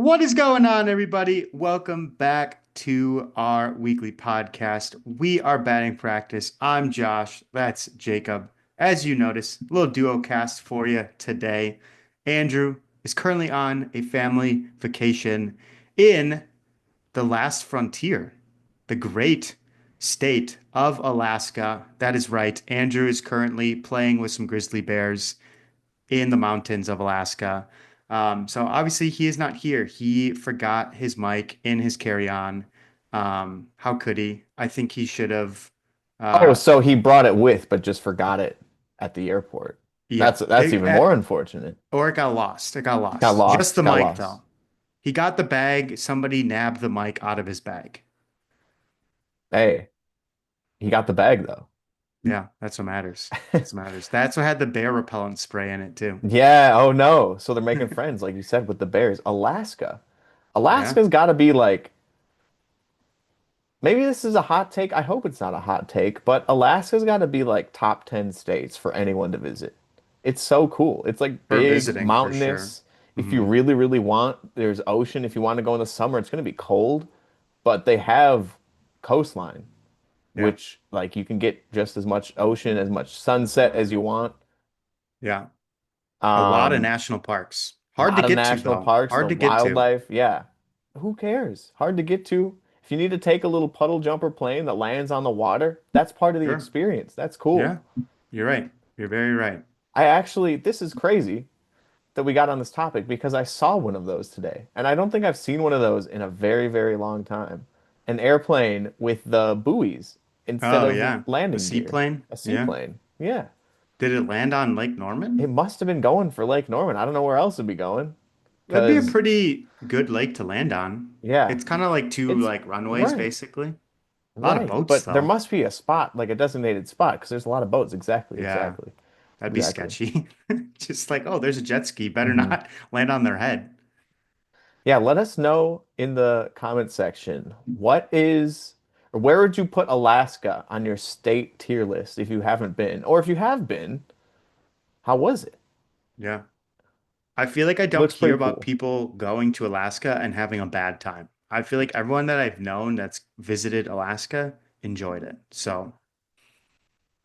What is going on, everybody? Welcome back to our weekly podcast. We are batting practice. I'm Josh. That's Jacob. As you notice, a little duo cast for you today. Andrew is currently on a family vacation in the last frontier, the great state of Alaska. That is right. Andrew is currently playing with some grizzly bears in the mountains of Alaska. So obviously he is not here. He forgot his mic in his carry-on. How could he? I think he should have. Oh, Uh, so he brought it with, but just forgot it at the airport. yeah, That's even more unfortunate. or it got lost. It got Got lost. Just lost, the got mic lost. though. He got the bag. Somebody nabbed the mic out of his bag. Hey, he got the bag though. Yeah, that's what matters. That's what matters. That's what had the bear repellent spray in it too. Yeah, oh no. So they're making friends, like you said, with the Bears. Alaska. Yeah, Alaska's got to be like, maybe this is a hot take. I hope it's not a hot take, but Alaska's got to be like top 10 states for anyone to visit. It's so cool. It's like for big, visiting for sure. mountainous. If you Hmm. really, really want, there's ocean. If you want to go in the summer, it's going to be cold, but they have coastline, Yeah, which like you can get just as much ocean, as much sunset as you want. yeah. A lot of Um, national parks. a Hard to lot of get to national though. parks, the Hard to get to. wildlife. Yeah. Who cares? Hard to get to. If you need to take a little puddle jumper plane that lands on the water, that's part of the Sure. experience. That's cool. Yeah, you're right. You're very right. I actually, this is crazy that we got on this topic because I saw one of those today. And I don't think I've seen one of those in a very, very long time. An airplane with the buoys instead Oh of yeah. A landing gear. seaplane? A Yeah. seaplane. Yeah. Did it land on Lake It Norman? must have been going for Lake Norman. I don't know where else it'd be going. That'd be a Because, pretty good lake to land on. yeah, It's kind of like two it's like runways right. basically. A lot of Right. boats But there though. must be a spot, like a designated spot, because there's a lot of boats. Exactly, Yeah, exactly, that'd be exactly. sketchy. Just like, oh, there's a jet ski. Better Hmm. not land on their head. Yeah, let us know in the comment section what is, or where would you put Alaska on your state tier list if you haven't been? Or if you have been, how was it? Yeah. I feel like I don't Looks hear pretty about cool. people going to Alaska and having a bad time. I feel like everyone that I've known that's visited Alaska enjoyed it. So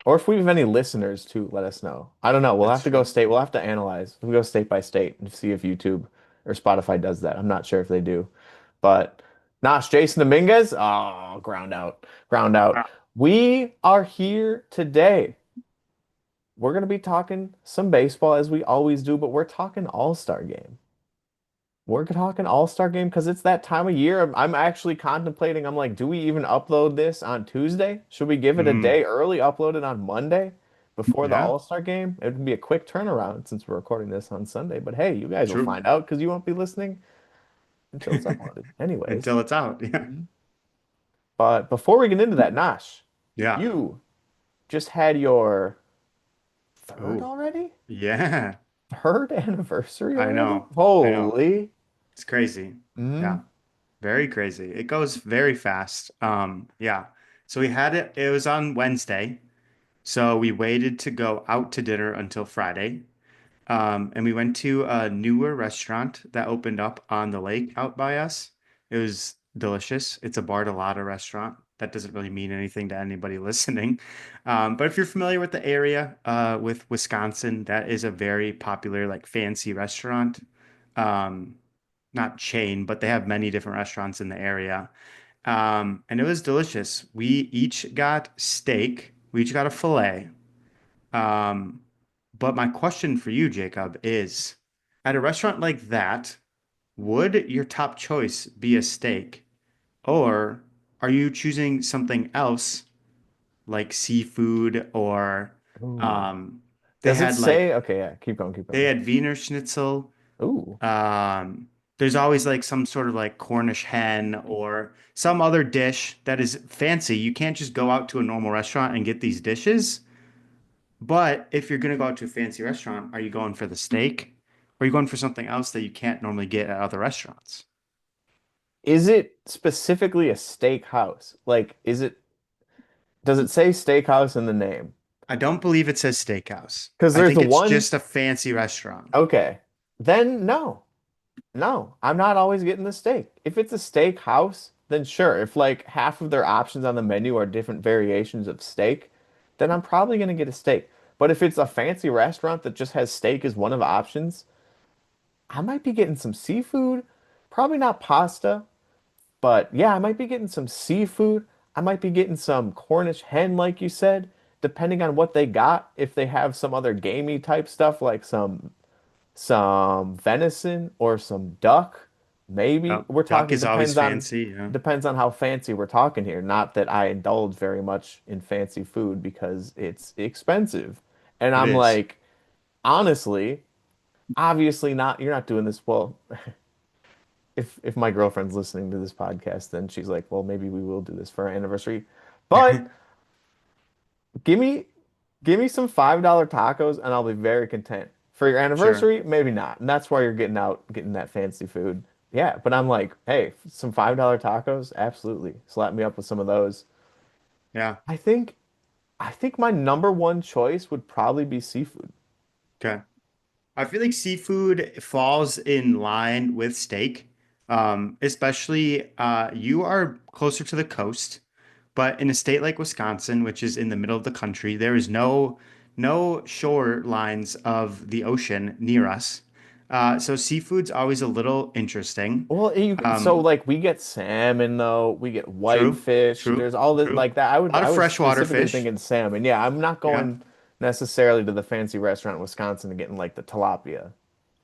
Or if we have any listeners too, let us know. I don't know. We'll that's have to go true. state. We'll have to analyze. We'll go state by state and see if YouTube or Spotify does that. I'm not sure if they do. But Nosh, Jason Dominguez, oh, ground out, ground out. We are here today. We're going to be talking some baseball as we always do, but we're talking All-Star game. We're talking All-Star game because it's that time of year. I'm actually contemplating, I'm like, do we even upload this on Tuesday? Should we give it a Mm, day early, upload it on Monday before the yeah, All-Star game? It would be a quick turnaround since we're recording this on Sunday. But hey, you guys will true. find out because you won't be listening until it's uploaded. Anyways, Until it's out. Yeah. mhm. But before we get into that, Nosh, Yeah. you just had your third Oh, already? yeah. Third anniversary I already? know. I know. Holy. It's crazy. Mm. Yeah. Very crazy. It goes very fast. Yeah. So we had it, it was on Wednesday. So we waited to go out to dinner until Friday. And we went to a newer restaurant that opened up on the lake out by us. It was delicious. It's a Bartolata restaurant. That doesn't really mean anything to anybody listening. But if you're familiar with the area, with Wisconsin, that is a very popular, like fancy restaurant. Um, Not chain, but they have many different restaurants in the area. And it was delicious. We each got steak. We each got a fillet. Um, but my question for you, Jacob, is at a restaurant like that, would your top choice be a steak? Or are you choosing something else like seafood or Ooh. um, they Does it had like say? Okay, yeah, keep going, keep they going. had Wiener Schnitzel. Ooh. There's always like some sort of like Cornish hen or some other dish that is fancy. You can't just go out to a normal restaurant and get these dishes. But if you're gonna go out to a fancy restaurant, are you going for the steak? Or are you going for something else that you can't normally get at other restaurants? Is it specifically a steakhouse? Like, does it say steakhouse in the name? I don't believe it says steakhouse. Because I there's think the it's one, just a fancy restaurant. okay. Then no. No, I'm not always getting the steak. If it's a steak house, then sure. If like half of their options on the menu are different variations of steak, then I'm probably gonna get a steak. But if it's a fancy restaurant that just has steak as one of the options, I might be getting some seafood. Probably not pasta, but yeah, I might be getting some seafood. I might be getting some Cornish hen, like you said, depending on what they got. If they have some other gamey type stuff like some venison or some duck. Maybe Oh, we're duck talking is always fancy. Yeah, depends on how fancy we're talking here. Not that I indulge very much in fancy food because it's expensive. And it I'm is. like, honestly, obviously not you're not doing this well. If my girlfriend's listening to this podcast, then she's like, well, maybe we will do this for our anniversary. But give me give me some $5 tacos and I'll be very content. For your Sure. anniversary, maybe not. And that's why you're getting that fancy food. Yeah, but I'm like, hey, some $5 tacos, absolutely. Slap me up with some of those. Yeah. I think I think my number one choice would probably be seafood. Okay. I feel like seafood falls in line with steak. Especially you are closer to the coast, but in a state like Wisconsin, which is in the middle of the country, there is no shore lines of the ocean near us. So seafood's always a little interesting. So Um, like we get salmon though, we get true, whitefish. true, There's all this true. like that. A lot I of was freshwater specifically fish. thinking salmon. Yeah, I'm not Yeah. going necessarily to the fancy restaurant in Wisconsin and getting like the tilapia.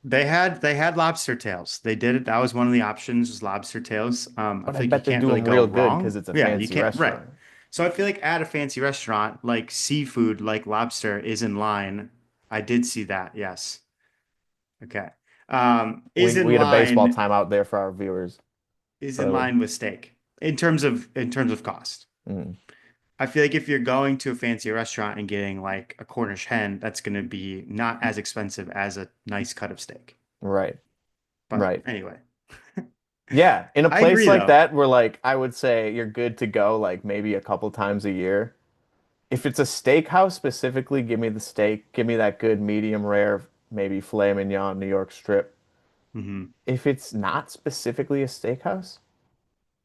They had lobster tails. They did it. That was one of the options was lobster tails. I But I feel like you bet they can't do really them go real good because wrong. it's a Yeah, you fancy can't. Right. restaurant. So I feel like at a fancy restaurant, like seafood, like lobster is in line. I did see that. Yes. Okay. Is We in had a baseball line time out there for our viewers. is in So line with steak in terms of cost. mm, I feel like if you're going to a fancy restaurant and getting like a Cornish hen, that's going to be not as expensive as a nice cut of steak. right, But right. anyway, Yeah, in a I place agree like though. that where like I would say you're good to go like maybe a couple times a year. If it's a steakhouse specifically, give me the steak. Give me that good medium rare, maybe filet mignon, New York strip. Hmm. If it's not specifically a steakhouse,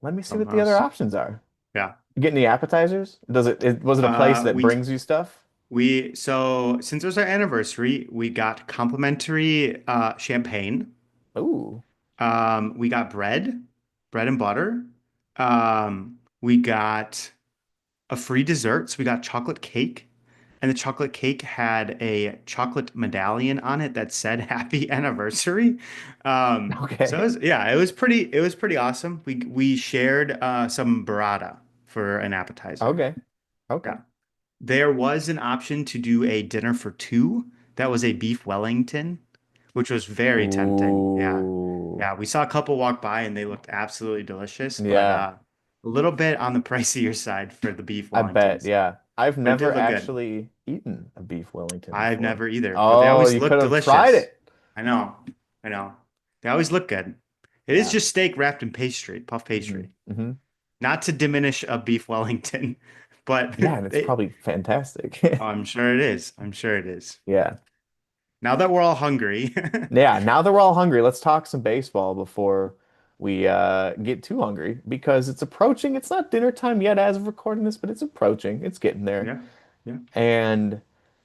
let me see what Something the other else. options are. Yeah. You get any appetizers? Was it a place that We brings you stuff? so since it was our anniversary, we got complimentary champagne. Ooh, We got bread and butter. We got a free dessert. So we got chocolate cake, and the chocolate cake had a chocolate medallion on it that said "Happy Anniversary." So okay. it was pretty awesome. We shared some burrata for an appetizer. Okay. Okay. Yeah. There was an option to do a dinner for two. That was a beef Wellington, which was very tempting. Yeah. Ooh. Yeah. We saw a couple walk by and they looked absolutely delicious, but Yeah, a little bit on the pricier side for the beef I bet. Wellingtons. Yeah. I've But it never did look good. actually eaten a beef Wellington I've before. never either, but they Oh, always you could look have tried delicious. it. I know. I know. They always look good. It is Yeah. just steak wrapped in pastry, puff Hmm. pastry. Hmm. Not to diminish a beef Wellington, but Yeah, and it's it, probably fantastic. oh, I'm sure it is. I'm sure it is. Yeah. Now that we're all hungry, Yeah, now that we're all hungry, let's talk some baseball before we get too hungry because it's approaching. It's not dinner time yet as of recording this, but it's approaching. It's getting there. yeah, yeah. And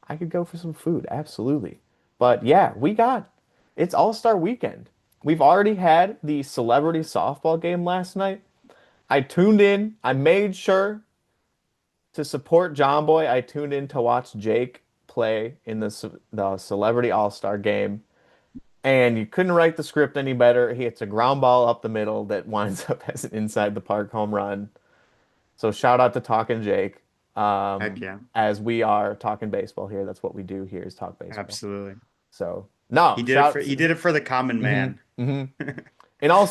I could go for some food, absolutely. But yeah, it's All-Star weekend. We've already had the celebrity softball game last night. I tuned in. I made sure to support John Boy. I tuned in to watch Jake play in the Celebrity All-Star game. And you couldn't write the script any better. He hits a ground ball up the middle that winds up as an inside the park home run. So shout out to Talking Jake. Heck yeah, As we are talking baseball here, that's what we do here is talk baseball. absolutely. So no, He did it for shout. he did it for the common Hmm. man. Hmm. In all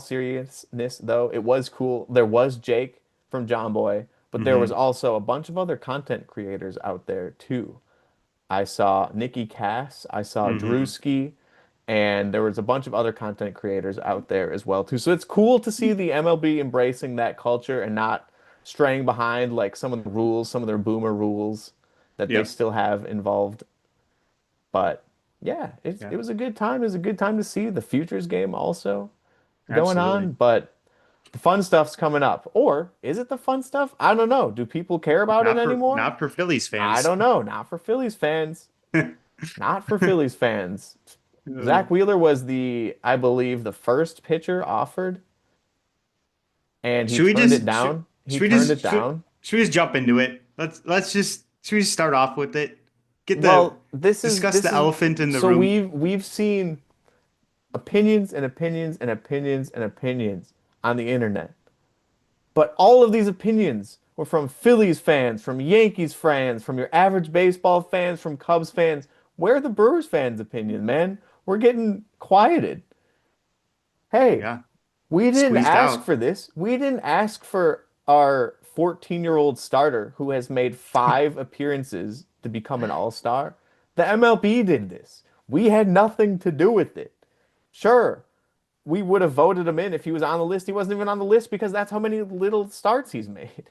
seriousness though, it was cool. There was Jake from John Boy, but there was Hmm. also a bunch of other content creators out there too. I saw Nikki Cass, I saw Hmm. Drewski, and there was a bunch of other content creators out there as well too. So it's cool to see the MLB embracing that culture and not straying behind like some of the rules, some of their boomer rules that they Yep. still have involved. But Yeah, Yeah, it was a good time. It was a good time to see the futures game also going absolutely. on, but the fun stuff's coming up. Or is it the fun stuff? I don't know. Do people care about it anymore? Not for Phillies I fans. don't know. Not for Phillies fans. Not for Phillies fans. Uh, Zach Wheeler was the, I believe, the first pitcher offered, and he should we turned it just should, down. He should we turned it just down. should we just jump into it? Let's just should we just start off with it? Get the Well, this is discuss this the is elephant in the so room. we've seen opinions and opinions and opinions and opinions on the internet. But all of these opinions were from Phillies fans, from Yankees fans, from your average baseball fans, from Cubs fans. Where are the Brewers fans' opinion, man? We're getting quieted. Hey, Yeah, we didn't squeezed ask out. for this. We didn't ask for our 14-year-old starter who has made 5 appearances to become an all-star. The MLB did this. We had nothing to do with it. Sure, we would have voted him in if he was on the list. He wasn't even on the list because that's how many little starts he's made.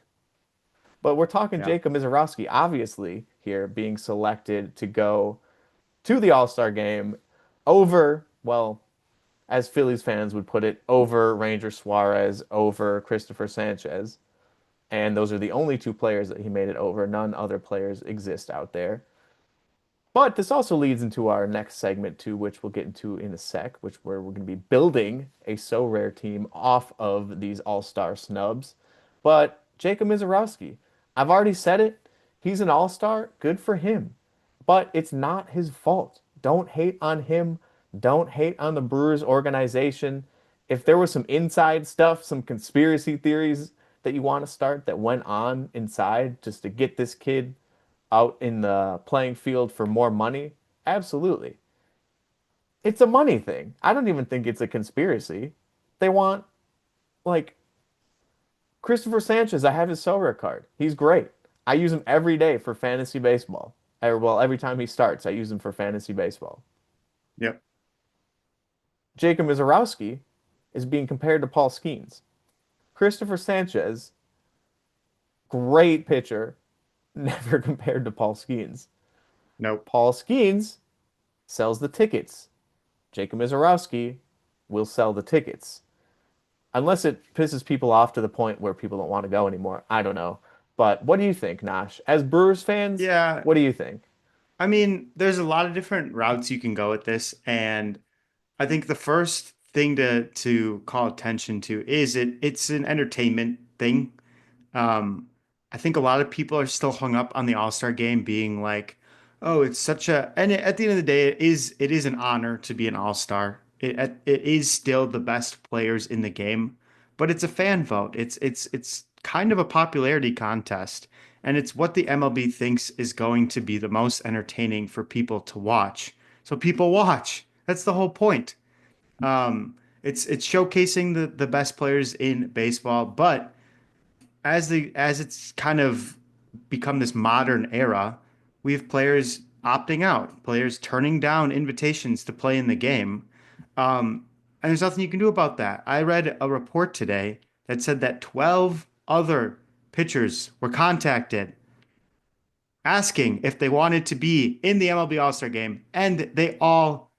But we're talking Yeah, Jacob Misiorowski, obviously, here being selected to go to the All Star game over, well, as Phillies fans would put it, over Ranger Suarez, over Christopher Sanchez. And those are the only 2 players that he made it over. None other players exist out there. But this also leads into our next segment too, which we'll get into in a sec, which where we're going to be building a so rare team off of these all-star snubs. But Jacob Misiorowski, I've already said it. He's an all-star. Good for him. But it's not his fault. Don't hate on him. Don't hate on the Brewers organization. If there was some inside stuff, some conspiracy theories that you want to start that went on inside just to get this kid out in the playing field for more money? Absolutely. It's a money thing. I don't even think it's a conspiracy. They want, like, Christopher Sanchez. I have his Sorare card. He's great. I use him every day for fantasy baseball. Well, every time he starts, I use him for fantasy baseball. yep. Jacob Misiorowski is being compared to Paul Skeens. Christopher Sanchez, great pitcher, never compared to Paul Skeens. Nope. Paul Skeens sells the tickets. Jacob Misiorowski will sell the tickets. Unless it pisses people off to the point where people don't want to go anymore. I don't know. But what do you think, Nash? As Brewers fans, Yeah, what do you think? I mean, there's a lot of different routes you can go with this, and I think the first thing to call attention to is it's an entertainment thing. Um, I think a lot of people are still hung up on the All-Star game being like, oh, it's such a, and at the end of the day, it is an honor to be an All-Star. It is still the best players in the game, but it's a fan vote. It's kind of a popularity contest, and it's what the MLB thinks is going to be the most entertaining for people to watch. So people watch. That's the whole point. It's showcasing the best players in baseball, but as it's kind of become this modern era, we have players opting out, players turning down invitations to play in the game. And there's nothing you can do about that. I read a report today that said that 12 other pitchers were contacted asking if they wanted to be in the MLB All Star game, and they all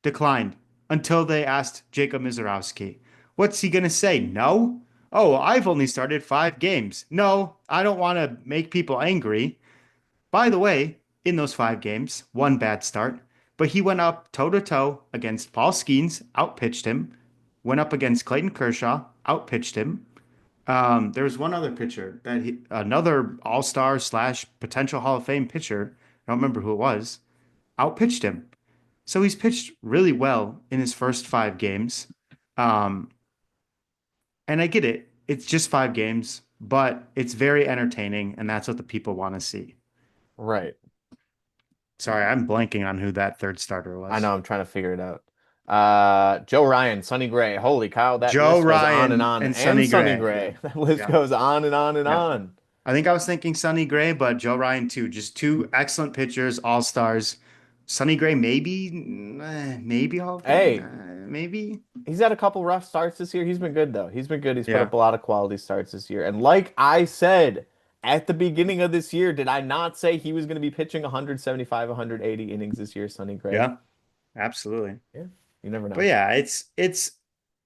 declined until they asked Jacob Misiorowski. What's he going to say? No? Oh, I've only started 5 games. No, I don't want to make people angry. By the way, in those 5 games, one bad start, but he went up toe to toe against Paul Skeens, outpitched him, went up against Clayton Kershaw, outpitched him. There was one other pitcher another All Star slash potential Hall of Fame pitcher, I don't remember who it was, outpitched him. So he's pitched really well in his first 5 games. Um, and I get it. It's just 5 games, but it's very entertaining, and that's what the people want to see. Right. Sorry, I'm blanking on who that third starter I was. know I'm trying to figure it out. Joe Ryan, Sonny Gray. Holy cow, that Joe list goes on Ryan and and and Sonny Sonny Gray. Yeah. Gray. That list Yeah. goes on and on and Yeah. on. I think I was thinking Sonny Gray, but Joe Ryan too. Just two excellent pitchers, all stars. Sonny Gray, maybe Hall of Fame, Hey, maybe. he's had a couple rough starts this year. He's been good though. He's been good. He's put Yeah. up a lot of quality starts this year. And like I said at the beginning of this year, did I not say he was going to be pitching 175, 180 innings this year, Sonny Gray? Yeah. absolutely. Yeah, you never But know. yeah, it's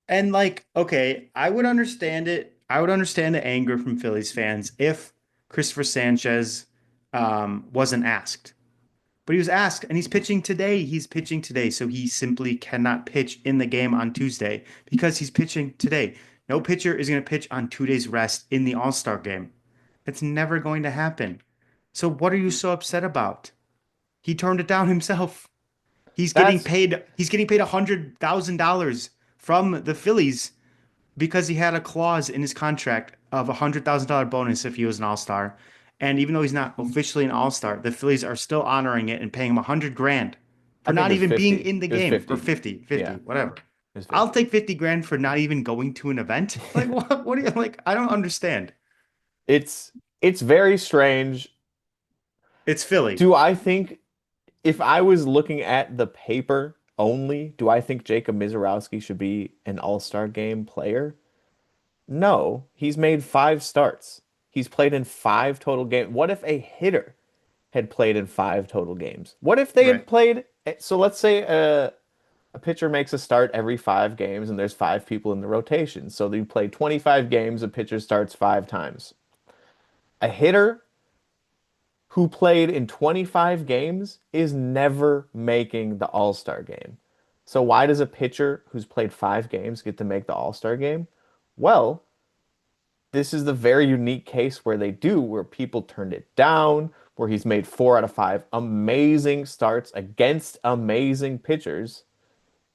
and like okay, I would understand it. I would understand the anger from Phillies fans if Christopher Sanchez wasn't asked. But he was asked, and he's pitching today. He's pitching today, so he simply cannot pitch in the game on Tuesday because he's pitching today. No pitcher is going to pitch on 2 days rest in the All Star game. It's never going to happen. So what are you so upset about? He turned it down himself. He's getting That's paid. He's getting paid $100,000 from the Phillies because he had a clause in his contract of $100,000 bonus if he was an All Star. And even though he's not officially an All Star, the Phillies are still honoring it and paying him 100 grand I for think it not was even being 50. in the It was game, or 50. 50, Yeah, 50, whatever. it was I'll 50. take 50 grand for not even going to an event. Like what? What do you like? I don't understand. It's it's very strange. It's Philly, Do I think if I was looking at the paper only, do I think Jacob Misiorowski should be an All-Star game player? No, he's made 5 starts. He's played in 5 total games. What if a hitter had played in 5 total games? What if they had right? played? So let's say a pitcher makes a start every 5 games and there's 5 people in the rotation. So you play 25 games, a pitcher starts 5 times. A hitter who played in 25 games is never making the All-Star game. So why does a pitcher who's played 5 games get to make the All-Star game? Well, this is the very unique case where they do, where people turned it down, where he's made 4 out of 5 amazing starts against amazing pitchers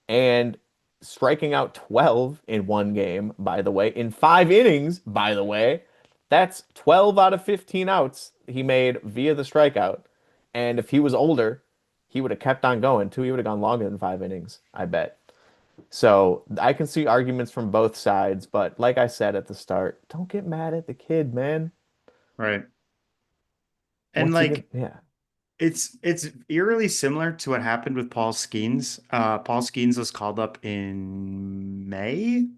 and striking out 12 in one game, by the way, in 5 innings, by the way. That's 12 out of 15 outs he made via the strikeout. And if he was older, he would have kept on going too. He would have gone longer than 5 innings, I bet. So I can see arguments from both sides, but like I said at the start, don't get mad at the kid, man. Right. And What's he gonna? like Yeah. it's eerily similar to what happened with Paul Skeens. Paul Skeens was called up in May,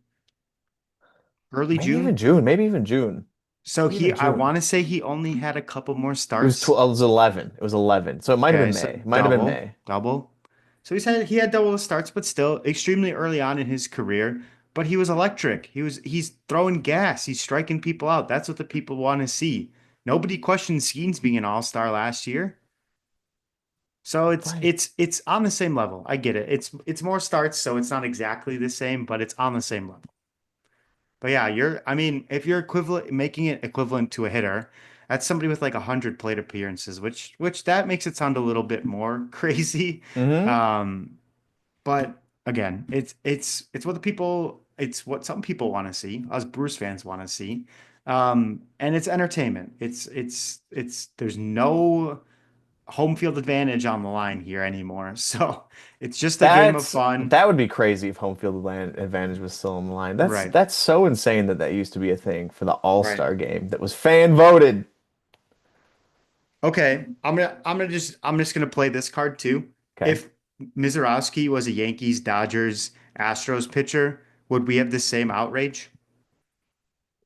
early Maybe even June. June. Maybe even June. So Maybe he, even I June. want to say he only had a couple more It was starts. 12, it was 11. It was 11. So it might have Okay, been so May. It might have been double, May. double. So he had double the starts, but still extremely early on in his career. But he was electric. He's throwing gas. He's striking people out. That's what the people want to see. Nobody questioned Skeens being an all-star last year. So it's Right. it's it's on the same level. I get it. It's more starts, so it's not exactly the same, but it's on the same level. But yeah, I mean, if you're equivalent making it equivalent to a hitter, that's somebody with like 100 plate appearances, which that makes it sound a little bit more crazy. Hmm. Um, but again, it's what the people it's what some people want to see, us Brewers fans want to see. And it's entertainment. It's there's no home field advantage on the line here anymore. So it's just a game of fun. That would be crazy if home field advantage was still on the line. Right. That's so insane that that used to be a thing for the Right. All-Star game that was fan voted. Okay. I'm just gonna play this card too. Okay. If Mizorowski was a Yankees, Dodgers, Astros pitcher, would we have the same outrage?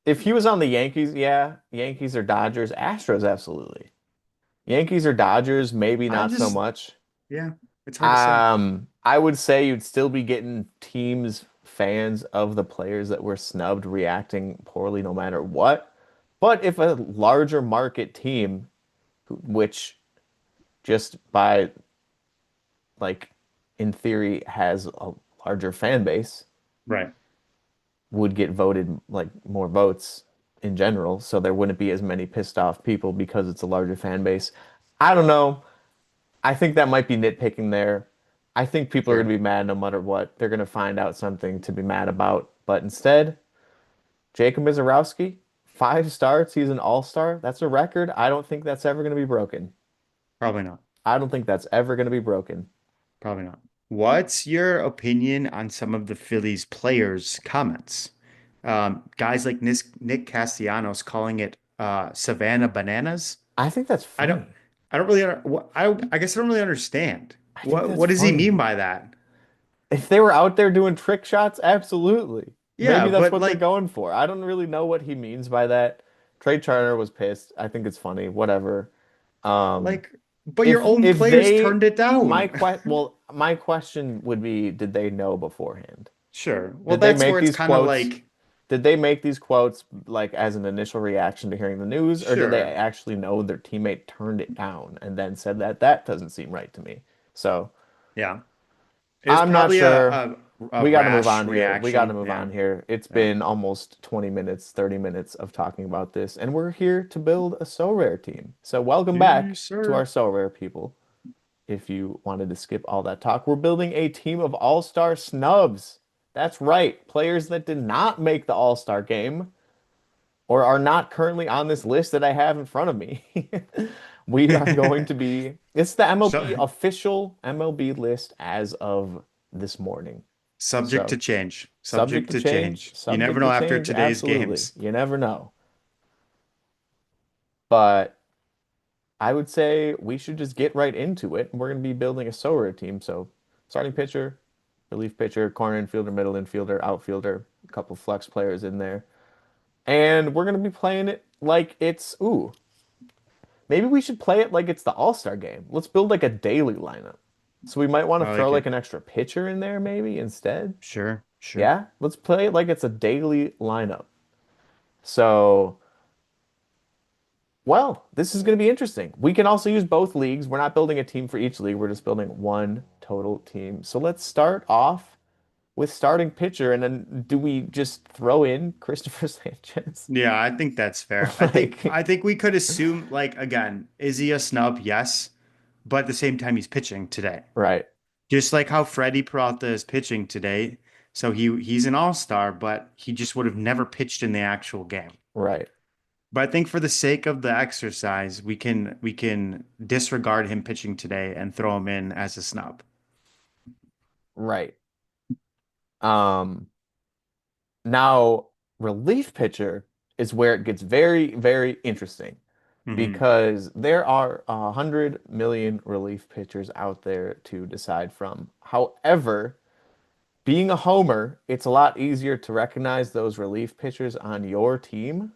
If he was on the Yankees, yeah, Yankees or Dodgers, Astros, absolutely. Yankees or Dodgers, maybe I not so just much. yeah, it's hard to say. I would say you'd still be getting teams, fans of the players that were snubbed reacting poorly no matter what. But if a larger market team, which just by like in theory has a larger fan base, Right. would get voted like more votes in general, so there wouldn't be as many pissed off people because it's a larger fan base. I don't know. I think that might be nitpicking there. I think people are going Sure. to be mad no matter what. They're going to find out something to be mad about. But instead, Jacob Misiorowski, 5 starts, he's an all-star. That's a record. I don't think that's ever going to be broken. Probably not. I don't think that's ever going to be broken. Probably not. What's your opinion on some of the Phillies players' comments? Guys like Nick Castellanos calling it Savannah Bananas. I think that's I don't funny. I don't really I guess I don't really understand. I think What that's what does he mean funny. by that? If they were out there doing trick shots, absolutely. Yeah, Maybe that's but what they're going for. I don't really know what he means by that. Trey Turner was pissed. I think it's funny. Whatever. Um, like But your own If players they turned it down. my question would be, did they know beforehand? Sure. Well, Did they that's where make it's these kind of quotes? like, Did they make these quotes like as an initial reaction to hearing the news, or did they sure. actually know their teammate turned it down and then said that that doesn't seem right to me? So Yeah. It was I'm not probably sure. a We got to move rash on here. We got to reaction. move Yeah. on here. It's Yeah. been almost 20 minutes, 30 minutes of talking about this, and we're here to build a So Rare team. So welcome back Yes, to our sir. So Rare people. If you wanted to skip all that talk, we're building a team of All Star snubs. That's right, players that did not make the All Star game or are not currently on this list that I have in front of me. We are going to be, it's the MLB So, official MLB list as of this morning. subject to So, change. subject Subject to to change, change. You never subject know to after change, today's absolutely. games. You never know. But I would say we should just get right into it. We're going to be building a Sorare team. So, starting pitcher, relief pitcher, corner infielder, middle infielder, outfielder, a couple flex players in there. And we're going to be playing it like it's, ooh, maybe we should play it like it's the All Star game. Let's build like a daily lineup. So we might want to I throw like like it. an extra pitcher in there maybe instead. Sure. Sure. Yeah, let's play it like it's a daily lineup. So, well, this is going to be interesting. We can also use both leagues. We're not building a team for each league. We're just building one total team. So let's start off with starting pitcher, and then do we just throw in Christopher Sanchez? Yeah, I think that's fair. Like, I think we could assume like again, is he a snub? Yes, but at the same time he's pitching today. right, Just like how Freddie Peralta is pitching today. So he's an all-star, but he just would have never pitched in the actual game. right, But I think for the sake of the exercise, we can disregard him pitching today and throw him in as a snub. right. Um, Now, relief pitcher is where it gets very, very interesting Hmm. because there are 100 million relief pitchers out there to decide from. However, being a homer, it's a lot easier to recognize those relief pitchers on your team.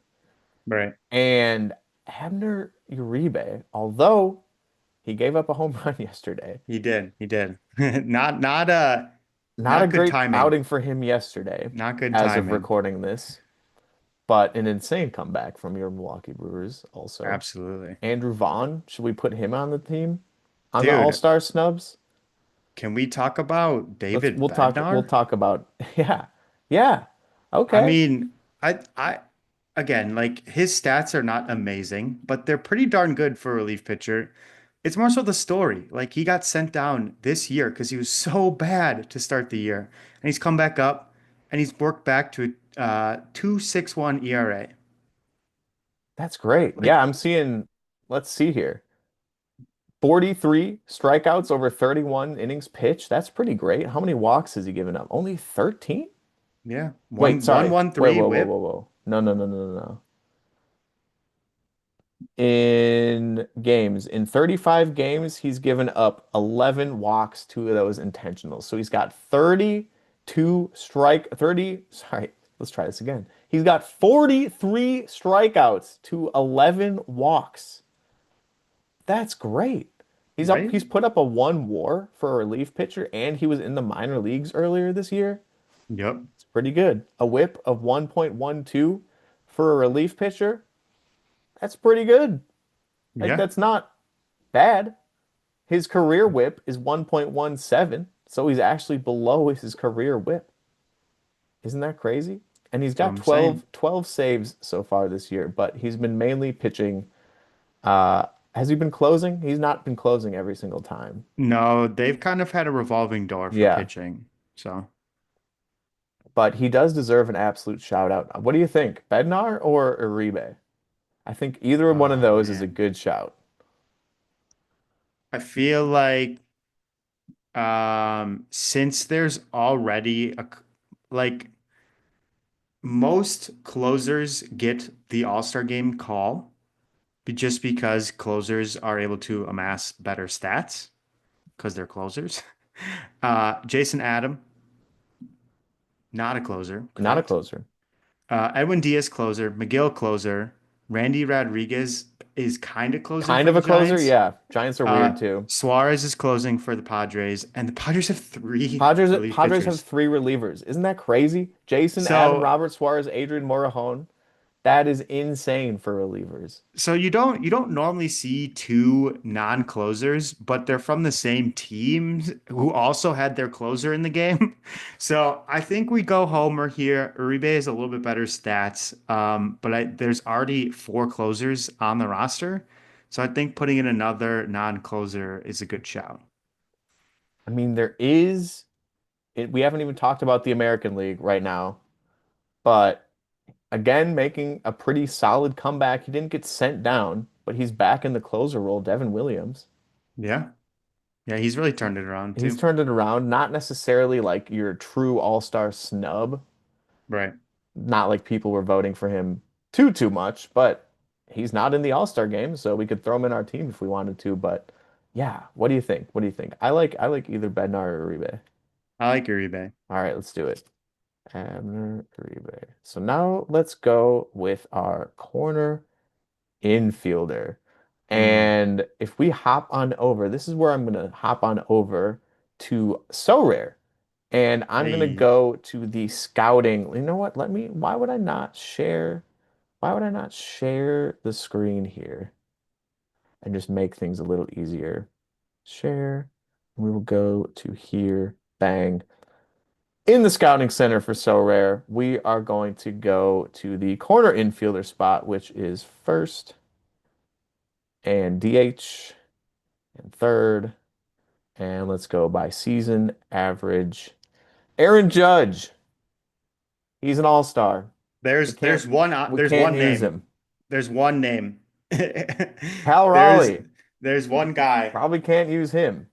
Right. And Abner Uribe, although he gave up a home run yesterday, He did. He did. Not not a not good great timing. outing for him yesterday, Not good as of timing. recording this. But an insane comeback from your Milwaukee Brewers also. Absolutely. Andrew Vaughn, should we put him on the team? On the Dude, All-Star snubs? can we talk about David We'll Bednar? talk about yeah. Yeah. I Okay. mean, I again, like his stats are not amazing, but they're pretty darn good for a relief pitcher. It's more so the story. Like he got sent down this year because he was so bad to start the year, and he's come back up, and he's worked back to a 2.61 ERA. That's great. Like, Yeah, I'm seeing, let's see here. 43 strikeouts over 31 innings pitched. That's pretty great. How many walks has he given up? Only 13? yeah, Wait, one sorry. one Wait, three whoa, whoa, whip. whoa, whoa. No, no, no, no, no, no. In games, in 35 games, he's given up 11 walks, two of those intentional. So he's got 30, sorry, let's try this again. He's got 43 strikeouts to 11 walks. That's great. Right? He's put up a one WAR for a relief pitcher, and he was in the minor leagues earlier this year. Yep. It's pretty good. A whip of 1.12 for a relief pitcher. That's pretty good. Like Yeah. that's not bad. His career whip is 1.17, so he's actually below his career whip. Isn't that crazy? And he's That's what got I'm saying. 12 saves so far this year, but he's been mainly pitching. Has he been closing? He's not been closing every single time. No, they've kind of had a revolving door for Yeah, pitching. So but he does deserve an absolute shout out. What do you think, Bednar or Uribe? I think either one of oh those is a man. good shout. I feel like since there's already like most closers get the All-Star game call just because closers are able to amass better stats because they're closers. Jason Adam, not a closer, Not a correct? closer. Edwin Diaz closer, McGill closer, Randy Rodriguez. is kind of closing Kind for of the a closer. Giants. Yeah. Giants are weird too. Suarez is closing for the Padres, and the Padres have three relief Padres have pitchers. three relievers. Isn't that crazy? Jason, Adam, So Robert Suarez, Adrian Morejon. That is insane for relievers. So you don't normally see two non-closers, but they're from the same teams who also had their closer in the game. So I think we go Homer here. Uribe has a little bit better stats, but there's already four closers on the roster, so I think putting in another non-closer is a good shout. I mean, there is we haven't even talked about the American League right now, but again, making a pretty solid comeback. He didn't get sent down, but he's back in the closer role, Devin Williams. Yeah, yeah, he's really turned it around He's too. turned it around, not necessarily like your true all-star snub, Right. not like people were voting for him too much, but he's not in the all-star game, so we could throw him in our team if we wanted to. But yeah, what do you think? What do you think? I like either Bednar or Uribe. I like Uribe. All right, let's do it. Abner Uribe. So now let's go with our corner infielder. Mm. And if we hop on over, this is where I'm going to hop on over to So Rare. And I'm going to Hey, go to the scouting. You know what? Why would I not share the screen here and just make things a little easier? Share. We will go to here. Bang. In the scouting center for So Rare, we are going to go to the corner infielder spot, which is first and DH and third. And let's go by season average. Aaron Judge, he's an all-star. We there's can't there's one we there's can't one use name. him. There's one name. Cal There's Raleigh, there's one guy. probably can't use him.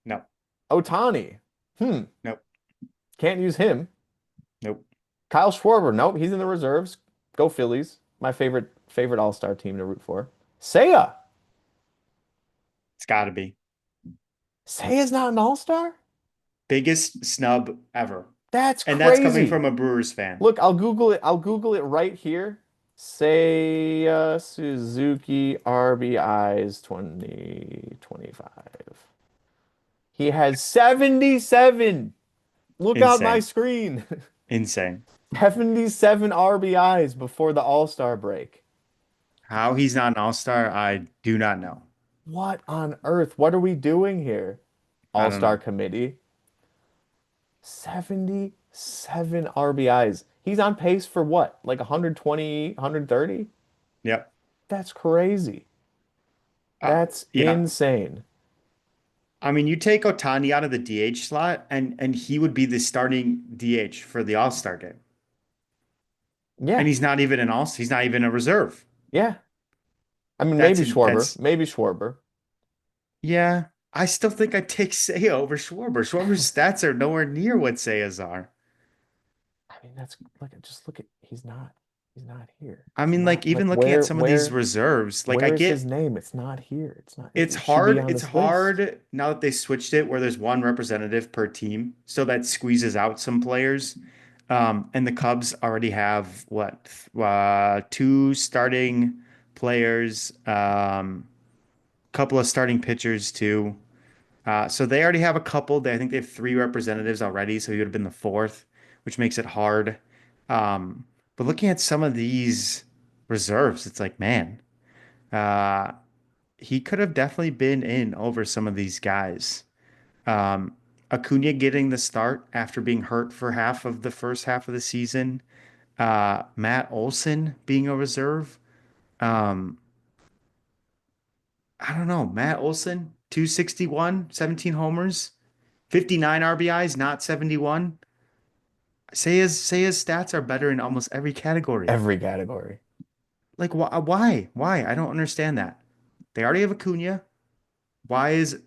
No, Otani, nope, can't use him. nope. Kyle Schwarber, nope, he's in the reserves. Go Phillies. My favorite all-star team to root for. Seiya. It's got to be Seiya's not an all-star? biggest snub ever, That's and that's coming crazy. from a Brewers fan. Look, I'll Google it. I'll Google it right here. Seiya Suzuki RBIs 2025. He has 77. Look out my Insane, screen. insane. 77 RBIs before the All-Star break. How he's not an all-star, I do not know. What on earth? What are we doing here? I don't All-Star know. committee. 77 RBIs. He's on pace for what? Like 120, 130? Yep. That's crazy. That's Yeah. insane. I mean, you take Otani out of the DH slot, and he would be the starting DH for the All-Star game, and Yeah. he's not even an all. He's not even a reserve. Yeah. I mean, That's maybe Schwarber. that's Maybe Schwarber. Yeah, I still think I'd take Seiya over Schwarber. Schwarber's stats are nowhere near what Seiya's are. I mean, that's just look at he's not here. I It's mean, like not like even looking at some of these reserves, like I where is his get name? It's not here. It's not it's it should be hard. on It's this list. hard now that they switched it where there's one representative per team, so that squeezes out some players. And the Cubs already have what two starting players, couple of starting pitchers too. So they already have a couple. I think they have three representatives already, so he would have been the fourth, which makes it hard. But looking at some of these reserves, it's like, man, uh, he could have definitely been in over some of these guys. Um, Acuna getting the start after being hurt for half of the first half of the season. Matt Olson being a reserve. Um, I don't know. Matt Olson, 261, 17 homers. 59 RBIs, not 71. Say his stats are better in almost every category. Every category. Like why? Why? I don't understand that. They already have Acuna. Why is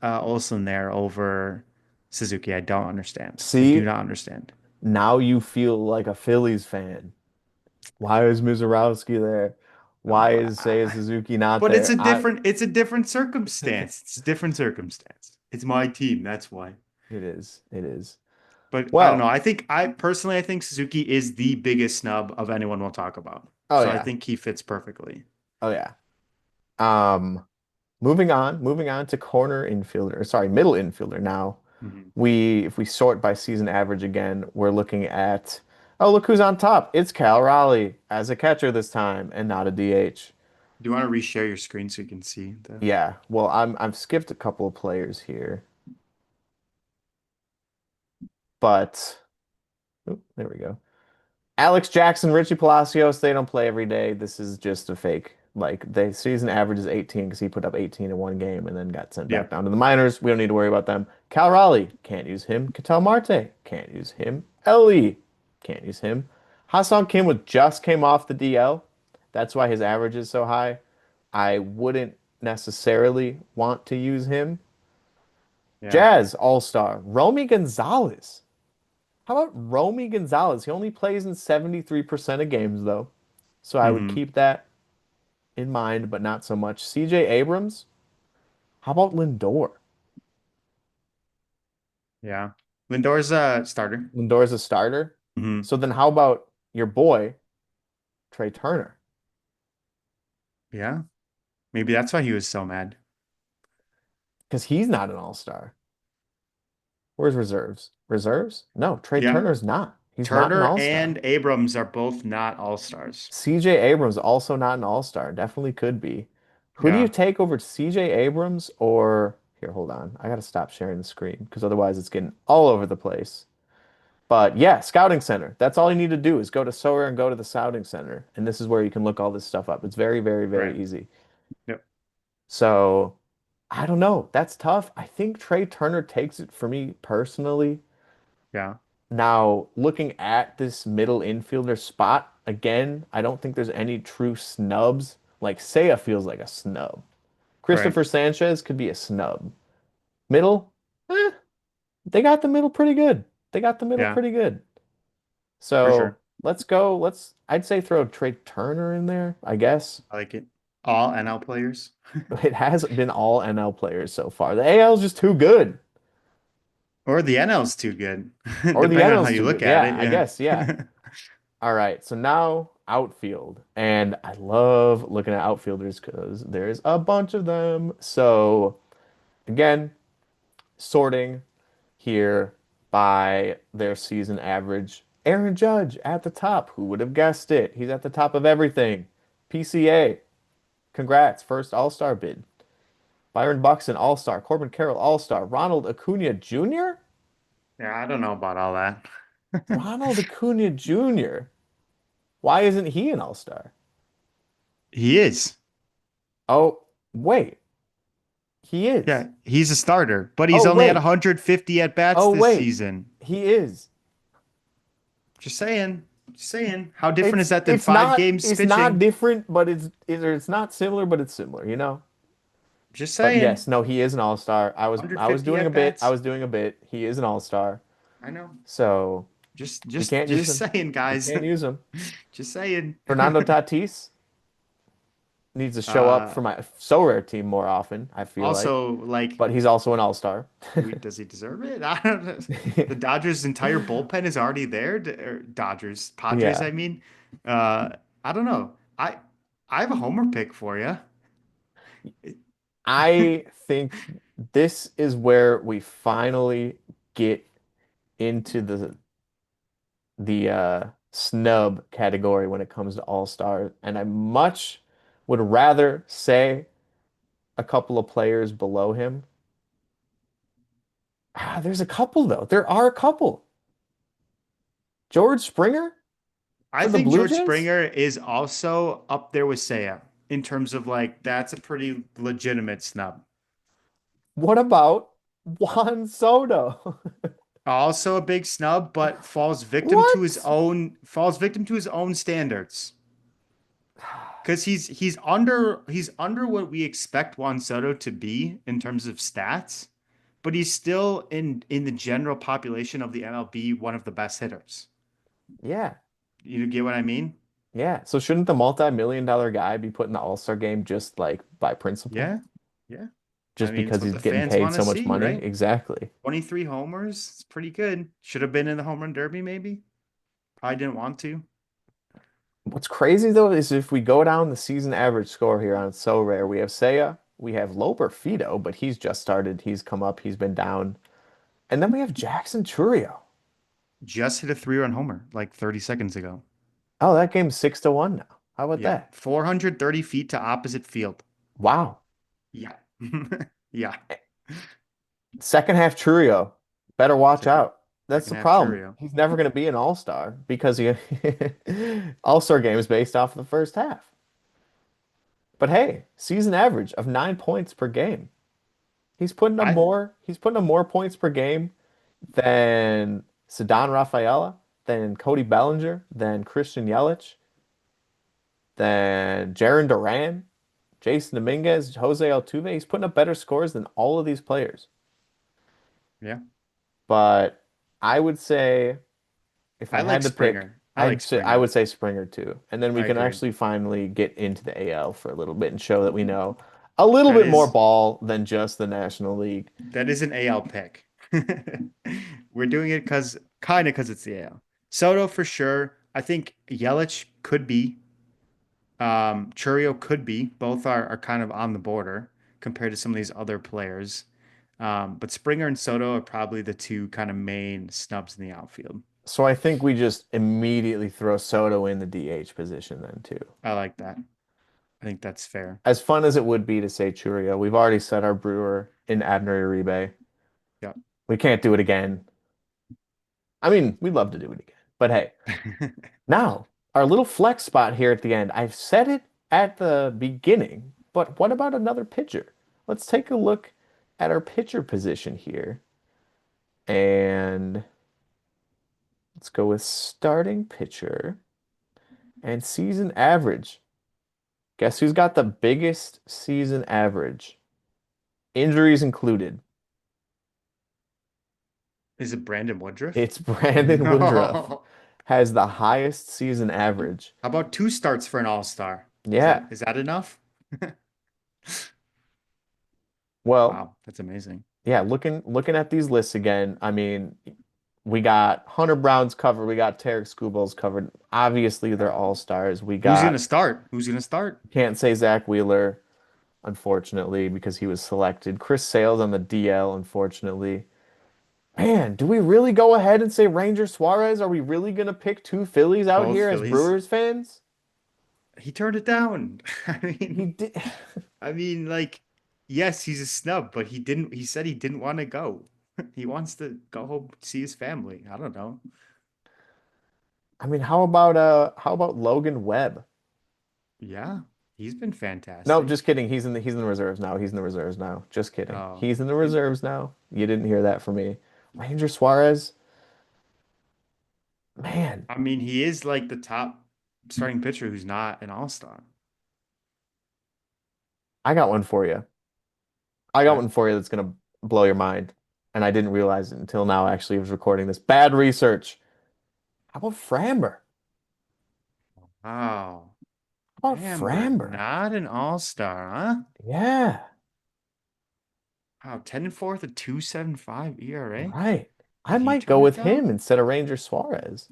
Olsen there over Suzuki? I don't understand. I do See, not understand. now you feel like a Phillies fan. Why is Misiorowski there? Why Uh, is Seiya Suzuki not but it's there? a different circumstance. It's a different circumstance. It's my team, that's why. It is. It is. But I don't know. Well, I think Suzuki is the biggest snub of anyone we'll talk about. Oh So I yeah. think he fits perfectly. Oh yeah. Um, moving on to corner infielder, or sorry, middle infielder now. Hmm. If we sort by season average again, we're looking at, oh, look who's on top. It's Cal Raleigh as a catcher this time and not a DH. Do you want to reshare your screen so you can see the? Yeah, well, I've skipped a couple of players here, but there we go. Alex Jackson, Richie Palacios, they don't play every day. This is just a fake. Like the season average is 18 because he put up 18 in one game and then got sent Yeah, back down to the minors. We don't need to worry about them. Cal Raleigh, can't use him. Ketel Marte, can't use him. Ellie, can't use him. Hassan Kim just came off the DL. That's why his average is so high. I wouldn't necessarily want to use him. yeah. Jazz All Star, Romy Gonzalez. How about Romy Gonzalez? He only plays in 73% of games, though. So I would Hmm. keep that in mind, but not so much. CJ Abrams? How about Lindor? Yeah. Lindor's a starter. Lindor's a starter. Hmm. So then how about your boy, Trey Turner? Yeah. Maybe that's why he was so mad. Because he's not an all-star. Where's reserves? Reserves? No, Trey Yeah. Turner's not. He's not an Turner all-star. and Abrams are both not all-stars. CJ Abrams also not an all-star. Definitely could be. Who do you Yeah. take over CJ Abrams or here, hold on. I gotta stop sharing the screen because otherwise it's getting all over the place. But yeah, scouting center. That's all you need to do is go to Sorare and go to the scouting center. And this is where you can look all this stuff up. It's very, very, Right. very easy. Yep. So I don't know. That's tough. I think Trey Turner takes it for me personally. Yeah. Now, looking at this middle infielder spot, again, I don't think there's any true snubs. Like Seiya feels like a snub. Right. Christopher Sanchez could be a snub. Middle, eh, they got the middle pretty good. They got the middle Yeah. pretty good. For So sure. let's go. I'd say throw Trey Turner in there, I guess. I like it. All NL players. It has been all NL players so far. The AL is just too good. Or the NL's too good, Or the depending on how NL's you too look good. at Yeah, it. I guess. Yeah. Yeah. All right. So now outfield. And I love looking at outfielders because there's a bunch of them. So again, sorting here by their season average. Aaron Judge at the top. Who would have guessed it? He's at the top of everything. PCA. Congrats. First All Star bid. Byron Buxton, All Star. Corbin Carroll, All Star. Ronald Acuna Jr.? Yeah, I don't know about all that. Ronald Acuna Jr. Why isn't he an All Star? He is. Oh, wait. He is. Yeah, he's a starter, but he's Oh, only had wait. 150 at bats Oh, this wait. season. He is. Just saying. Just saying. How different is It's that than it's five not games it's not pitching? different, but it's not similar, but it's similar, you know? Just But saying. yes, no, he is an All-Star. I was 150 doing a at bit. I bats. was doing a bit. He is an All-Star. I know. So Just we just can't use just him. saying, We guys. can't use him. Just saying. Fernando Tatis needs to show up Uh for my so rare team more often, I feel like. Also, like, But he's also an all-star. does he deserve it? I don't know. The Dodgers' entire bullpen is already there. Or Dodgers, Padres, Yeah. I mean. Uh, I don't know. I have a homer pick for you. I think this is where we finally get into the snub category when it comes to all-star. And I much would rather say a couple of players below him. There's a couple though. There are a couple. George Springer I for the think Blue George Jays? Springer is also up there with Seiya in terms of like that's a pretty legitimate snub. What about Juan Soto? Also a big snub, but What? falls victim to his own standards. Because he's under what we expect Juan Soto to be in terms of stats, but he's still in the general population of the MLB one of the best hitters. Yeah. You get what I mean? Yeah. So shouldn't the multi-million-dollar guy be put in the All-Star game just like by principle? Yeah, yeah. I Just mean, it's because what he's the getting fans paid want to so much see, money? right? Exactly. 23 homers, it's pretty good. Should have been in the home run derby, maybe. Probably didn't want to. What's crazy though is if we go down the season average score here on So Rare, we have Seiya, we have Loper Fido, but he's just started, he's come up, he's been down. And then we have Jackson Churio. Just hit a 3-run homer like 30 seconds ago. Oh, that game's 6-1 now. How about Yeah. that? 430 feet to opposite field. Wow. Yeah. Yeah. Second half Churio, better watch Second out. That's second the half problem. Churio. He's never going to be an all-star because he all-star game is based off of the first half. But hey, season average of 9 points per game. I He's putting up more points per game than Ceddanne Rafaela, than Cody Bellinger, than Christian Yelich, than Jaron Duran, Jason Dominguez, Jose Altuve. He's putting up better scores than all of these players. yeah. But I would say if I I like had to pick, Springer. I like I Springer. would say Springer too. And then we I can agree. actually finally get into the AL for a little bit and show that we know a little That bit more is ball than just the National League. that is an AL pick. We're doing it because it's the AL. Soto for sure. I think Yelich could be. Churio could be. Both are kind of on the border compared to some of these other players. But Springer and Soto are probably the two kind of main snubs in the outfield. So I think we just immediately throw Soto in the DH position then too. I like that. I think that's fair. As fun as it would be to say Churio, we've already said our Brewer in Abner Uribe. Yep. We can't do it again. I mean, we'd love to do it again. But hey, now our little flex spot here at the end. I've said it at the beginning, but what about another pitcher? Let's take a look at our pitcher position here. And let's go with starting pitcher and season average. Guess who's got the biggest season average? Injuries included. Is it Brandon Woodruff? It's Brandon Woodruff. No. Has the highest season average. How about two starts for an all-star? Is Yeah. that enough? Well, Wow, that's amazing. yeah, looking at these lists again, I mean, we got Hunter Brown's covered, we got Tarek Skubals covered. Obviously, they're Yeah. all stars. We Who's gonna got start? Who's gonna start? can't say Zach Wheeler, unfortunately, because he was selected. Chris Sales on the DL, unfortunately. Man, do we really go ahead and say Ranger Suarez? Are we really gonna pick two Phillies out Both here as Phillies. Brewers fans? He turned it down. He did. Like, yes, he's a snub, but he said he didn't want to go. He wants to go home, see his family. I don't know. I mean, how about Logan Webb? Yeah, he's been No, fantastic. just kidding. He's in the reserves now. He's in the reserves now. Just kidding. Oh, He's in the he, reserves now. You didn't hear that from me. Ranger Suarez, man, I mean, he is like the top starting pitcher who's not an all-star. I got one for you. I got Okay. one for you that's gonna blow your mind. And I didn't realize it until now, actually, I was recording this. Bad research. How about Framber? Wow. How about Amber, Framber? not an all-star, huh? Yeah, Wow, 10 and 4 with a 2.75 ERA. right. I Did he might go turn it with him down? instead of Ranger Suarez.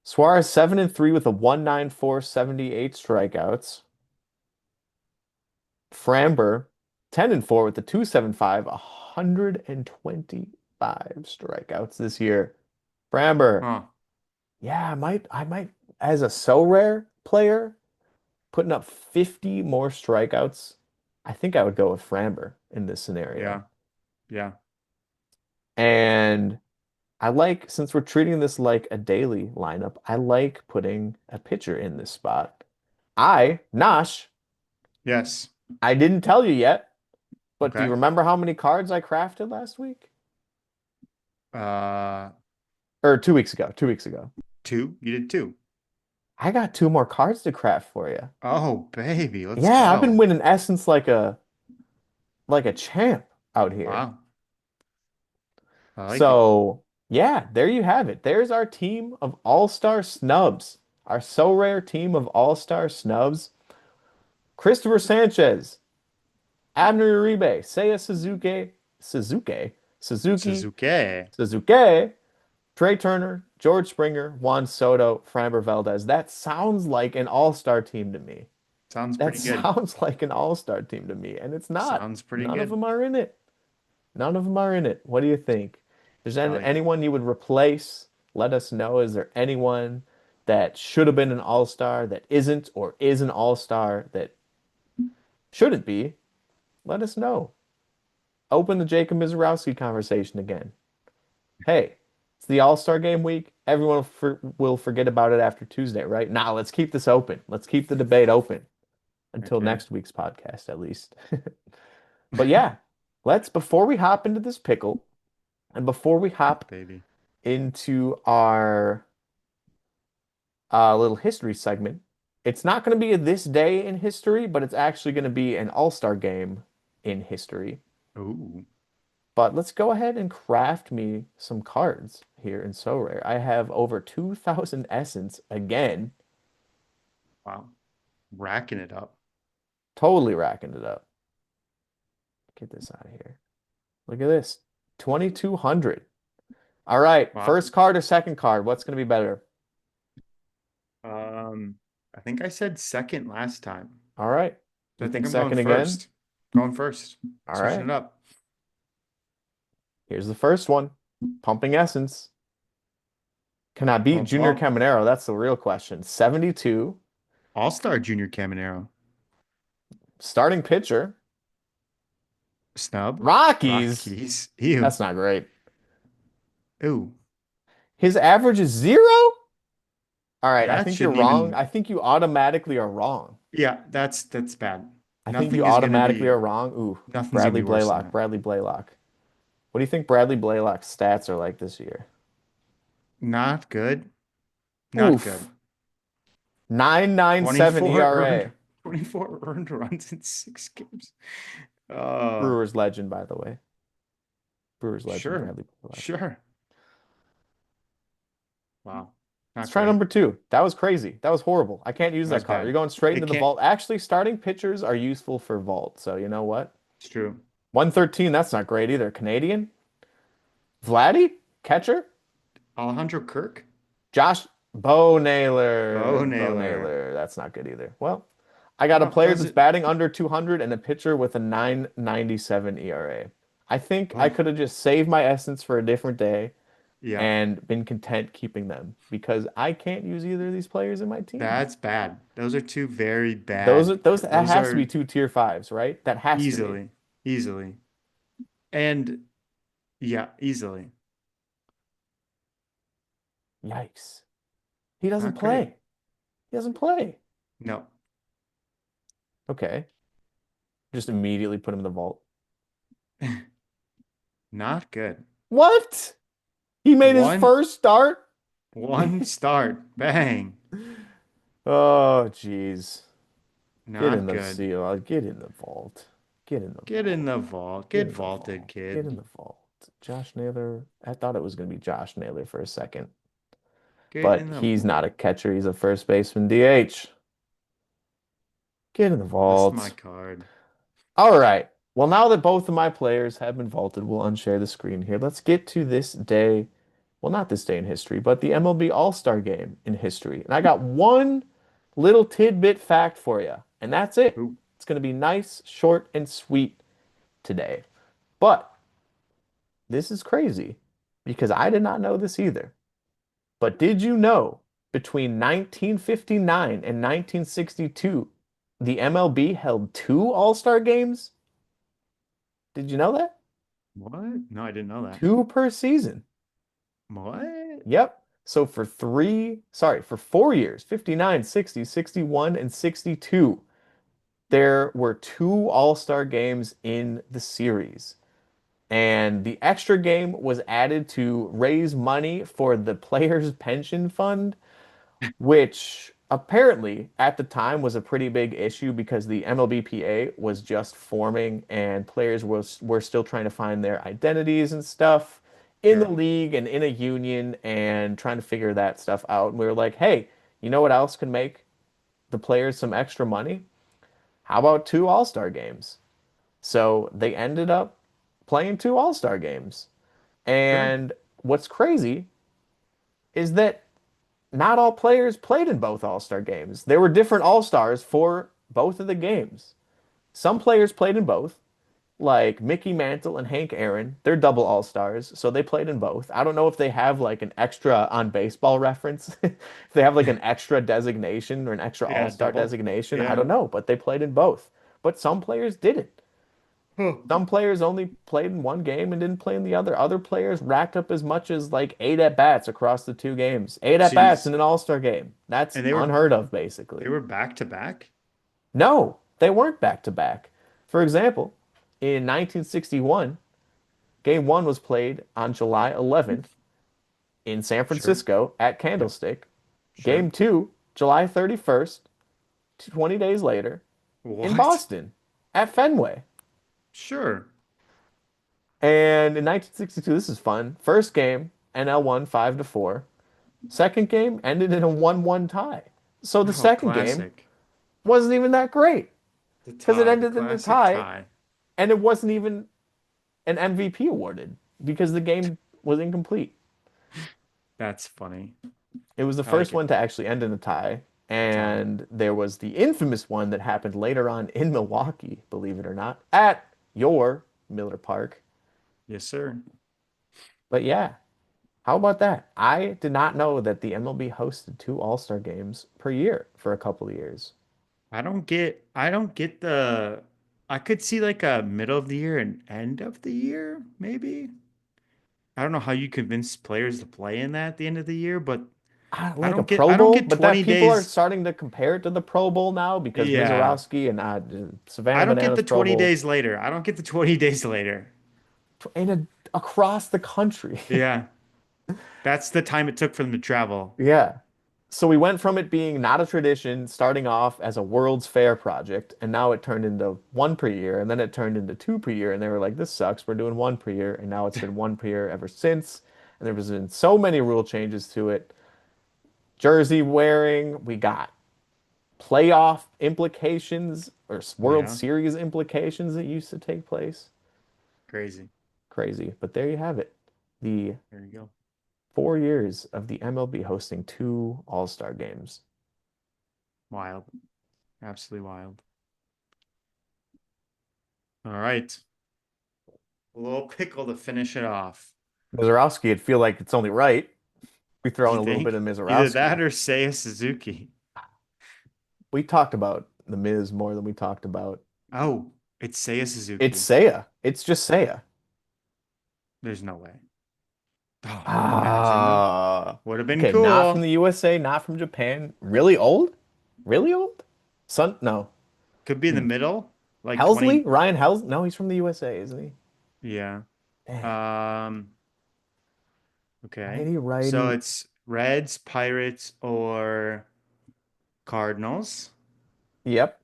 Suarez 7-3 with a 194, 78 strikeouts. Framber 10-4 with the 275, 125 strikeouts this year. Framber, Huh. yeah, I might as a so rare player putting up 50 more strikeouts. I think I would go with Framber in this scenario. Yeah. Yeah. And I like, since we're treating this like a daily lineup, I like putting a pitcher in this spot. Nosh, Yes. I didn't tell you yet, but do you Okay. remember how many cards I crafted last week? Uh, Or 2 weeks ago, 2 weeks ago. two. You did two. I got two more cards to craft for you. Oh, baby, let's Yeah, I've been go. winning Essence like a champ out here. Wow. I like it. So, yeah, there you have it. There's our team of all-star snubs. Our so rare team of all-star snubs. Christopher Sanchez, Abner Uribe, Seiya Suzuki, Suzuki, Suzuki. Suzuki, Trey Turner, George Springer, Juan Soto, Framber Valdez. That sounds like an all-star team to me. Sounds That pretty good. sounds like an all-star team to me, and it's not. Sounds pretty None of good. them are in it. None of them are in it. What do you think? Is there Yeah. anyone you would replace? Let us know. Is there anyone that should have been an all-star that isn't or is an all-star that shouldn't be? Let us know. Open the Jacob Misiorowski conversation again. Hey, it's the All-Star game week. Everyone will forget about it after Tuesday, right? Now, let's keep this open. Let's keep the debate open until Okay. next week's podcast, at least. But yeah, before we hop into this pickle and before we Yeah, hop baby. into our little history segment, it's not going to be a this day in history, but it's actually going to be an All-Star game in history. Ooh. But let's go ahead and craft me some cards here in Sorare. I have over 2,000 essence again, Wow. Racking it up. totally racking it up. Get this out of here. Look at this. 2,200. All right, Wow. first card or second card? What's going to be better? Um, I think I said second last time. All right. So You I think think I'm going second again? first. Going first. All Switching right. it up. Here's the first one. Pumping essence. Can I beat Pump, Junior pump. Caminero? That's the real question. 72. All Star Junior Caminero. Starting pitcher. Snub. Rockies. Rockies. Ew. That's not great. Ooh. His average is 0? All right, I That think you're shouldn't wrong. even. I think you automatically are wrong. Yeah, that's bad. I think you Nothing is gonna automatically are be wrong. Ooh, nothing's gonna Bradley be worse than Blaylock. that. Bradley Blaylock. What do you think Bradley Blaylock's stats are like this year? Not good. Not good. Oof. 9.97 24 ERA. earned 24 earned runs in 6 games. Uh Brewers legend, by the way. Brewers legend, sure. Bradley Blaylock. Sure. Wow. Let's Not try great. number two. That was crazy. That was horrible. I can't use That was that card. You're bad. going straight It into the can't. vault. Actually, starting pitchers are useful for vault. So you know what? It's true. 113, that's not great either. Canadian? Vladdy? Catcher? Alejandro Kirk? Josh Bo Bo Naylor. Bo Naylor. Naylor. That's not good either. Well, I got a Well, player does that's it? batting under 200 and a pitcher with a 9.97 ERA. I think I Well, could have just saved my essence for a different day yeah. and been content keeping them because I can't use either of these players in my team. That's bad. Those are two very Those are bad. those that Those has to be are two tier fives, right? That has to be. easily, easily. And yeah, easily. Yikes. He doesn't Not great. play. He doesn't play. No. Okay. Just immediately put him in the vault. Not good. What? He made his One first start? one start. Bang. Oh, jeez. Get in Not the good. seal. Get in the vault. Get in the Get in vault. the vault. Get Get in the vaulted, vault. Get in kid. the vault. Josh Naylor. I thought it was going to be Josh Naylor for a second, Get but in the he's not a vault. catcher. He's a first baseman DH. Get in the That's my vault. card. All right. Well, now that both of my players have been vaulted, we'll unshare the screen here. Let's get to this day. Well, not this day in history, but the MLB All Star game in history. And I got one little tidbit fact for you, and that's it. Ooh. It's going to be nice, short, and sweet today. But this is crazy because I did not know this either. But did you know between 1959 and 1962, the MLB held two All Star games? Did you know that? What? No, I didn't know that. Two per season. What? Yep. So for 4 years, 59, 60, 61, and 62, there were two All-Star games in the series. And the extra game was added to raise money for the Players' Pension Fund, which apparently at the time was a pretty big issue because the MLBPA was just forming and players were still trying to find their identities and stuff in the Sure. league and in a union and trying to figure that stuff out. And we were like, hey, you know what else can make the players some extra money? How about two All-Star games? So they ended up playing two All-Star games. Sure. And what's crazy is that not all players played in both All-Star games. There were different All-Stars for both of the games. Some players played in both, like Mickey Mantle and Hank Aaron. They're double All-Stars, so they played in both. I don't know if they have like an extra on baseball reference, if they have like an extra designation or an extra Yeah, All-Star double. designation. I Yeah. don't know, but they played in both. But some players didn't. Oh, Some players only played in one game and didn't play in the other. Other players racked up as much as like 8 at-bats across the 2 games. 8 at-bats in jeez. an All-Star game. That's And they were unheard of, they basically. were back to back? No, they weren't back to back. For example, in 1961, Game 1 was played on July 11th in San Sure. Francisco at Yep. Candlestick. Sure. Game 2, July 31st, 20 days later, in What? Boston at Fenway. Sure. And in 1962, this is fun. First game, NL won 5-4. Second game ended in a 1-1 tie. So the Oh, second game classic. wasn't even that great The because it tie, the ended in a classic tie tie. and it wasn't even an MVP awarded because the game was incomplete. That's funny. It was the I first like it. one to actually end in a tie. A tie. And there was the infamous one that happened later on in Milwaukee, believe it or not, at your Miller Park. Yes, sir. But yeah, how about that? I did not know that the MLB hosted two All-Star games per year for a couple of years. I don't get I could see like a middle of the year and end of the year, maybe. I don't know how you convince players to play in that at the end of the year, but Like a I Pro don't Bowl, get but that 20 people are days. starting to compare it to the Pro Bowl now because Yeah. Misiorowski and I Savannah don't get Bananas the Pro 20 Bowl days later. I don't get the 20 days later. across the country. Yeah. That's the time it took for them to travel. Yeah. So we went from it being not a tradition, starting off as a World's Fair project, and now it turned into one per year, and then it turned into two per year, and they were like, "This sucks. We're doing one per year," and now it's been one per year ever since. And there has been so many rule changes to it. Jersey wearing, we got playoff implications or World Yeah. Series implications that used to take place. Crazy. Crazy. But there you have it. The There you go. 4 years of the MLB hosting two All-Star games. Wild. Absolutely wild. All right. A little pickle to finish it off. Mizorowski, it'd feel like it's only right. We throw in You a little bit of think? Either that Mizorowski. or say a Suzuki. We talked about the Miz more than we talked about. Oh, it's Seiya It's Suzuki. Seiya. It's just Seiya. There's no way. Oh, imagine. Ah. Would have been Okay, not from cool. the USA, not from Japan. Really old? Really old? Son, no. Could be in the Hmm. middle, like Helsley? 20. Ryan Helsley? No, he's from the USA, isn't he? Yeah. Dang. Um, okay. Righty, So righty. it's Reds, Pirates, or Cardinals. Yep.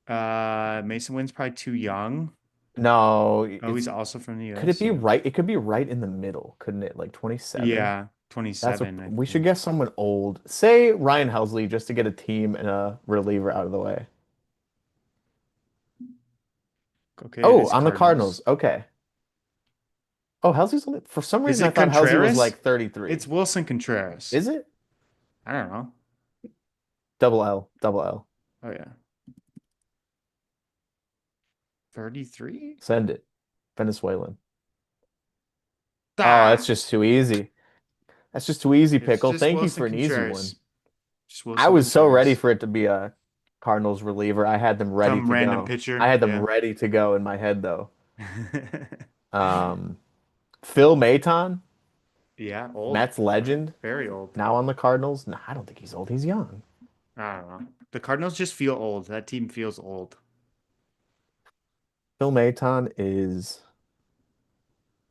Mason Wynn's probably too young. No, Oh, he's also from the could it be USA. right? It could be right in the middle, couldn't it? Like 27? Yeah, That's what 27, I we should think. guess someone old. Say Ryan Helsley just to get a team and a reliever out of the way. Okay, it Oh, is on the Cardinals. Cardinals. Okay. Oh, Helsley's only, for some Is reason I it thought Helsley was Contreras? like 33. It's Wilson Contreras. Is it? I don't know. Double L, double L. Oh, yeah. 33? Send it. Venezuelan. Oh, that's Ah, just too easy. That's just too easy, it's Pickle. just Thank you Wilson for an easy one. Contreras. Just I Wilson was so ready Contreras. for it to be a Cardinals reliever. I had them ready Some to random go. I pitcher. had them Yeah. ready to go in my head though. Um, Phil Maton, Yeah, old. Mets legend, Very old. now on the Cardinals. No, I don't think he's old. He's young. I don't know. The Cardinals just feel old. That team feels old. Phil Maton is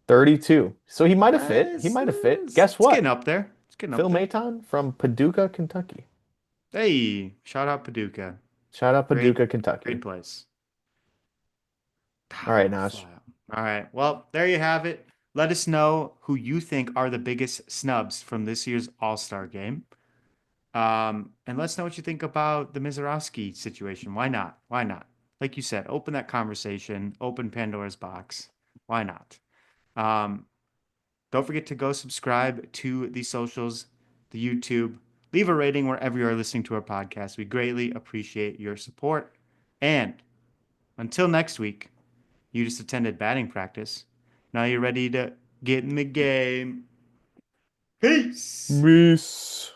32. So he might have fit. He It's, might have fit. it's, Guess it's getting what? up there. It's getting up Phil there. Maton from Paducah, Kentucky. Hey, shout out Paducah. Shout out Great, Paducah, great Kentucky. place. All right, Ah, Nash. fly out. All right. Well, there you have it. Let us know who you think are the biggest snubs from this year's All Star game. And let us know what you think about the Mizorowski situation. Why not? Why not? Like you said, open that conversation, open Pandora's box. Why not? Um, Don't forget to go subscribe to the socials, the YouTube. Leave a rating wherever you are listening to our podcast. We greatly appreciate your support. And until next week, you just attended batting practice. Now you're ready to get in the game. Peace. Peace.